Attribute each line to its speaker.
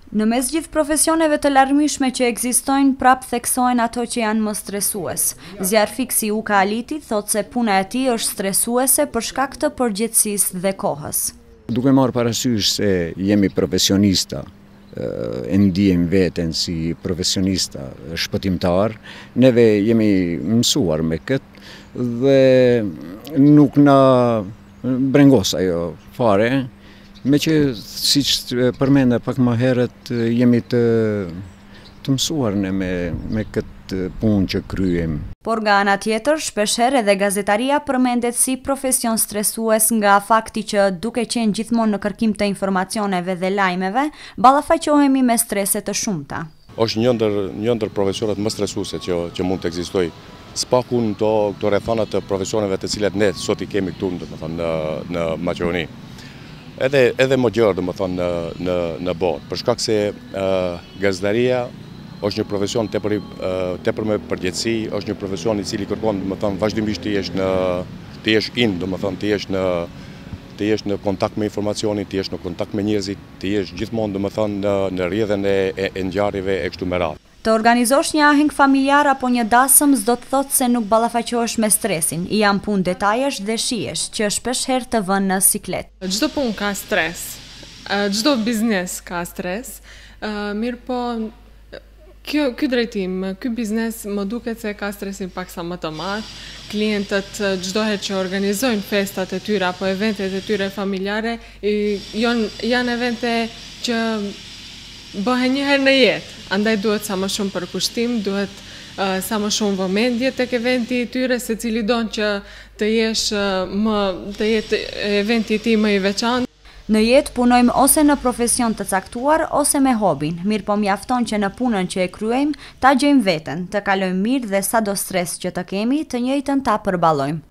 Speaker 1: Në mes gjithë profesioneve të larmishme që ekzistojnë, prap theksojnë ato që janë më stresues. Zjarfiksi Uka Aliti thot se puna e tij është stresuese për shkak të përgjegjësisë dhe kohës.
Speaker 2: Duke marrë parasysh se jemi profesionista, e ndiejmë veten si profesionista shpëtimtar, neve jemi mësuar me këtë dhe nuk na brengos ajo fare. Me që, si që përmenda pak më herët, jemi të mësuar me këtë punë që kryem.
Speaker 1: Por nga ana tjetër, shpeshherë edhe gazetaria përmendet si profesion stresues nga fakti që duke qenë gjithmonë në kërkim të informacioneve dhe lajmeve, ballafaqohemi me strese të shumta.
Speaker 3: Është një ndër profesionet më stresuese që mund të ekzistojë. Spaku në këto rrethana të profesioneve të cilat ne sot i kemi këtu në Maqedoni. Edhe më gjërë domethënë në botë, për shkak se gazetaria është një profesion tepër me përgjegjësi, është një profesion i cili kërkon domethënë vazhdimisht të jesh në kontakt me informacionin, të jesh në kontakt me njerëzit, të jesh gjithmonë domethënë në rrjedhën e ngjarjeve e kështu me radhë.
Speaker 1: Të organizosh një aheng familjar apo një dasëm s'do të thotë se nuk ballafaqohesh me stresin. Janë punë detajesh dhe shihesh që shpeshherë të vënë në siklet.
Speaker 4: Çdo punë ka stres, çdo biznes ka stres, mirë po ky drejtim, ky biznes më duket se ka stresin paksa më të madh. Klientët çdo herë që organizojnë festat e tyre apo eventet e tyre familjare, janë evente që bëhen një herë në jetë. Andaj duhet sa më shumë përkushtim, duhet sa më shumë vëmendje tek eventi i tyre, secili don që të jetë eventi i tij më i veçantë.
Speaker 1: Në jetë punojmë ose në profesion të caktuar ose me hobin, mirë po mjafton që në punën që e kryejmë ta gjejmë veten, të kalojmë mirë dhe sado stres që të kemi, të njëjtën ta përballojmë.